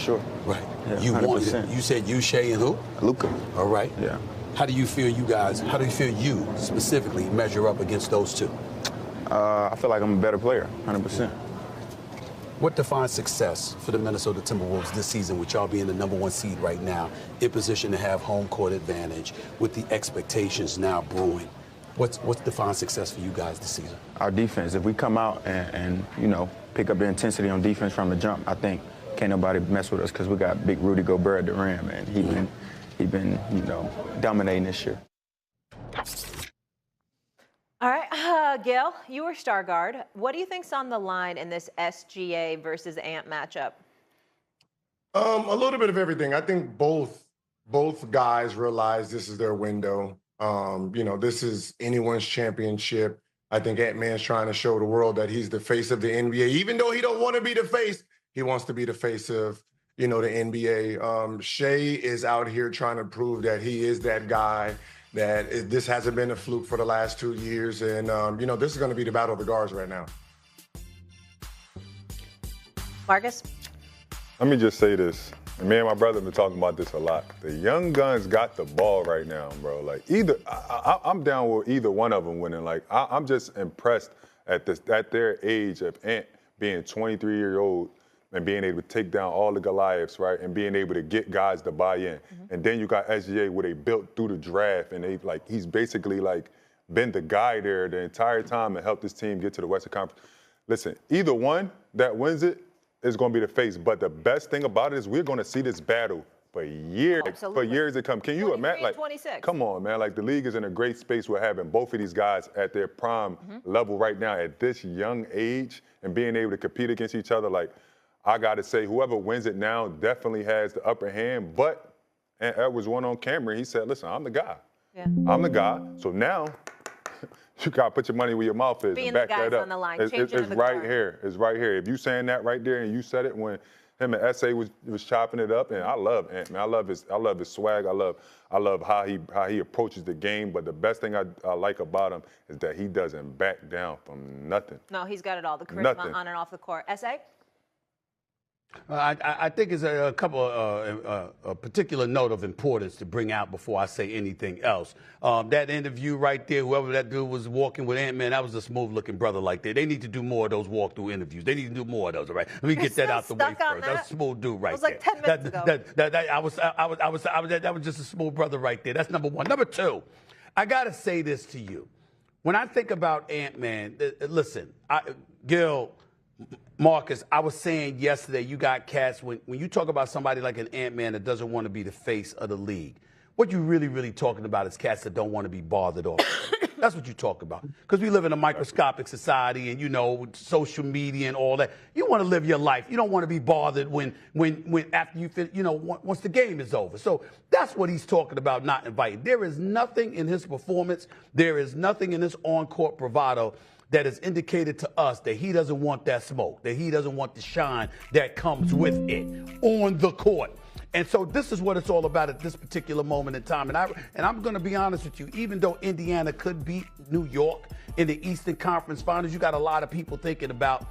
Sure. Right. Yeah, you 100%. wanted. You said you, Shea, and who? Luka. All right. Yeah. How do you feel you specifically measure up against those two? I feel like I'm a better player, 100%. What defines success for the Minnesota Timberwolves this season, with y'all being the #1 seed right now, in position to have home court advantage, with the expectations now brewing? What's defined success for you guys this season? Our defense. If we come out and pick up the intensity on defense from the jump, I think can't nobody mess with us because we got big Rudy Gobert Durant, man. He been dominating this year. All right, Gail, you were star guard. What do you think's on the line in this SGA versus Ant matchup? A little bit of everything. I think both guys realize this is their window. This is anyone's championship. I think Ant-Man's trying to show the world that he's the face of the NBA. Even though he don't want to be the face, he wants to be the face of, the NBA. Shea is out here trying to prove that he is that guy, that this hasn't been a fluke for the last 2 years. And, this is going to be the battle of the guards right now. Marcus? Let me just say this. And me and my brother have been talking about this a lot. The young guns got the ball right now, bro. Like, I'm down with either one of them winning. Like, I'm just impressed at their age of Ant being 23-year-old and being able to take down all the Goliaths, right, and being able to get guys to buy in. Mm-hmm. And then you got SGA, where they built through the draft, and he's basically been the guy there the entire time and helped this team get to the Western Conference. Listen, either one that wins it is going to be the face. But the best thing about it is we're going to see this battle for years, to come. Can you imagine? 26. Come on, man. The league is in a great space. We're having both of these guys at their prime level right now at this young age, and being able to compete against each other. I got to say, whoever wins it now definitely has the upper hand. But Edwards went on camera. He said, listen, I'm the guy. Yeah. I'm the guy. So now you got to put your money where your mouth is. Being and back the guys that up. on the line. It's right here. It's right here. If you saying that right there and you said it when him and SA was chopping it up, and I love Ant, man. I love his swag. I love how he approaches the game. But the best thing I like about him is that he doesn't back down from nothing. No, he's got it all. The charisma on and off the court. SA? I think it's a couple a particular note of importance to bring out before I say anything else. That interview right there, whoever that dude was walking with Ant-Man, that was a smooth-looking brother like that. They need to do more of those walkthrough interviews. They need to do more of those, all right? Let me get that out the way first. That's a smooth dude right there. That was 10 minutes ago. That was just a smooth brother right there. That's number one. Number two, I got to say this to you. When I think about Ant-Man, listen, Gil, Marcus, I was saying yesterday, you got cats, when you talk about somebody like an Ant-Man that doesn't want to be the face of the league, what you're really talking about is cats that don't want to be bothered off. That's what you talk about. Because we live in a microscopic society and, with social media and all that. You want to live your life. You don't want to be bothered when after you finish, once the game is over. So that's what he's talking about, not inviting. There is nothing in his performance. There is nothing in his on-court bravado that has indicated to us that he doesn't want that smoke, that he doesn't want the shine that comes with it on the court. And so this is what it's all about at this particular moment in time. And I'm going to be honest with you, even though Indiana could beat New York in the Eastern Conference Finals, you got a lot of people thinking about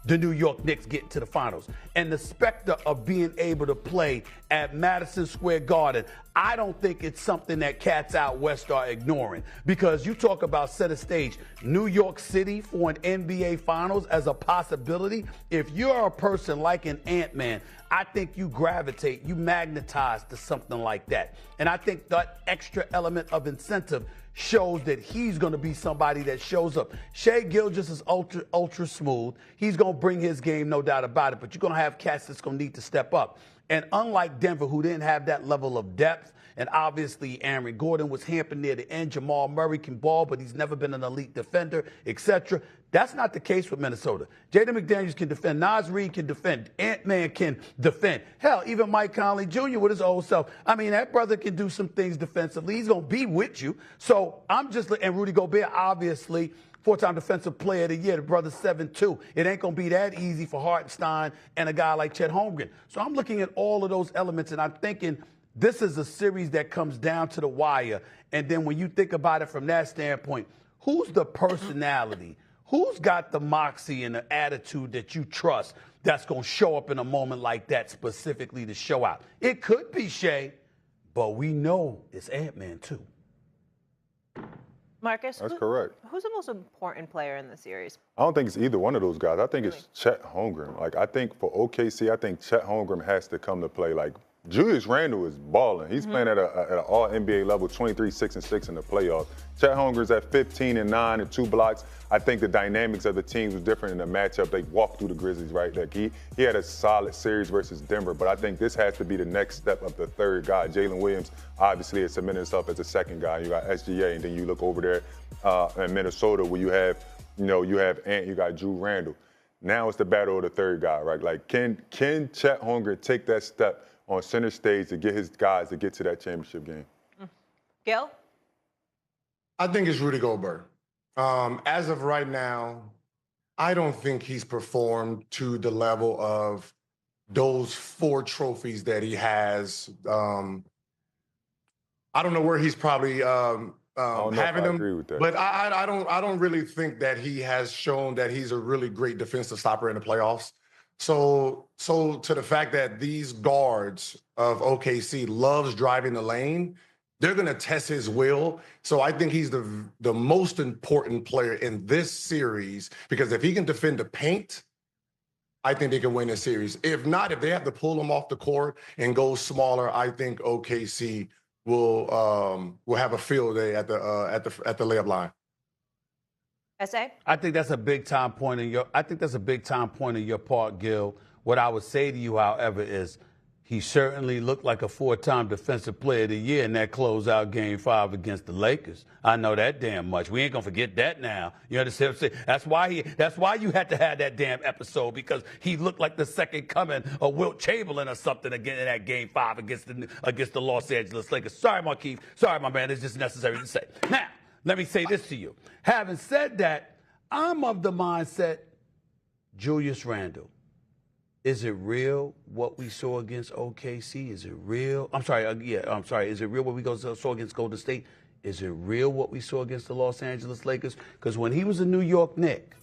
the New York Knicks getting to the finals. And the specter of being able to play at Madison Square Garden, I don't think it's something that cats out west are ignoring. Because you talk about center stage, New York City for an NBA Finals as a possibility. If you're a person like an Ant-Man, I think you gravitate, you magnetize to something like that. And I think that extra element of incentive shows that he's going to be somebody that shows up. Shai Gilgeous is ultra smooth. He's going to bring his game, no doubt about it. But you're going to have cats that's going to need to step up. And unlike Denver, who didn't have that level of depth, and obviously Aaron Gordon was hampered near the end. Jamal Murray can ball, but he's never been an elite defender, etc. That's not the case with Minnesota. Jaden McDaniels can defend. Naz Reid can defend. Ant-Man can defend. Hell, even Mike Conley Jr. with his old self. I mean, that brother can do some things defensively. He's going to be with you. So I'm just, and Rudy Gobert, obviously, four-time defensive player of the year, the brother's 7'2". It ain't going to be that easy for Hartenstein and a guy like Chet Holmgren. So I'm looking at all of those elements, and I'm thinking this is a series that comes down to the wire. And then when you think about it from that standpoint, who's the personality? Who's got the moxie and the attitude that you trust that's going to show up in a moment like that specifically to show out. It could be Shea, but we know it's Ant-Man too. Marcus, That's correct. Who's the most important player in the series? I don't think it's either one of those guys. I think it's Chet Holmgren. Like, I think for OKC, I think Chet Holmgren has to come to play. Like, Julius Randle is balling. He's playing at an all-NBA level, 23, 6, and 6 in the playoffs. Chet Holmgren's at 15 and 9 and 2 blocks. I think the dynamics of the teams was different in the matchup. They walked through the Grizzlies, right? Like he had a solid series versus Denver, but I think this has to be the next step of the third guy. Jalen Williams obviously has cemented himself as a second guy. You got SGA, and then you look over there in Minnesota where you have Ant, you got Drew Randall. Now it's the battle of the third guy, right? Like, can Chet Holmgren take that step on center stage to get his guys to get to that championship game? Gil? I think it's Rudy Gobert. As of right now, I don't think he's performed to the level of those 4 trophies that he has. I don't know where he's probably having them, agree with that. but I don't really think that he has shown that he's a really great defensive stopper in the playoffs. So to the fact that these guards of OKC loves driving the lane, they're going to test his will. So I think he's the most important player in this series, because if he can defend the paint, I think they can win this series. If not, if they have to pull him off the court and go smaller, I think OKC will have a field day at the layup line. S.A.? I think that's a big time point in your part, Gil. What I would say to you, however, is he certainly looked like a 4-time Defensive Player of the Year in that closeout Game 5 against the Lakers. I know that damn much. We ain't gonna forget that now. You understand what I'm saying? That's why you had to have that damn episode, because he looked like the second coming of Wilt Chamberlain or something again in that Game 5 against the Los Angeles Lakers. Sorry, Marquise. Sorry, my man. It's just necessary to say. Now, let me say this to you. Having said that, I'm of the mindset, Julius Randle. Is it real what we saw against OKC? Is it real? I'm sorry. Is it real what we saw against Golden State? Is it real what we saw against the Los Angeles Lakers? Because when he was a New York Knick,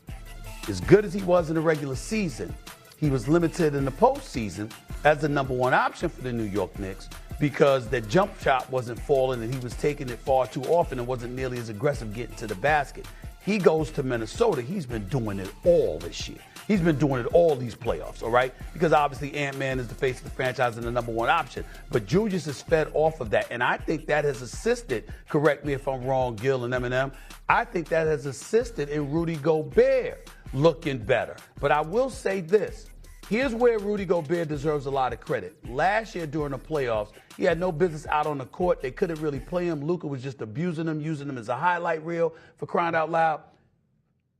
as good as he was in the regular season, he was limited in the postseason as the number 1 option for the New York Knicks, because the jump shot wasn't falling and he was taking it far too often and wasn't nearly as aggressive getting to the basket. He goes to Minnesota. He's been doing it all this year. He's been doing it all these playoffs, all right? Because obviously Ant-Man is the face of the franchise and the number 1 option. But Julius is fed off of that. And I think that has assisted, correct me if I'm wrong, Gil and Eminem, I think that has assisted in Rudy Gobert looking better. But I will say this. Here's where Rudy Gobert deserves a lot of credit. Last year during the playoffs, he had no business out on the court. They couldn't really play him. Luka was just abusing him, using him as a highlight reel, for crying out loud.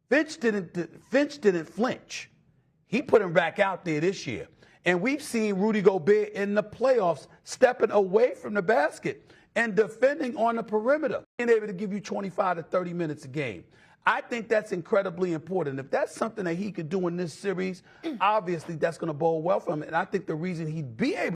Finch didn't flinch. He put him back out there this year. And we've seen Rudy Gobert in the playoffs stepping away from the basket and defending on the perimeter, being able to give you 25 to 30 minutes a game. I think that's incredibly important. If that's something that he could do in this series, obviously that's going to bode well for him. And I think the reason he'd be able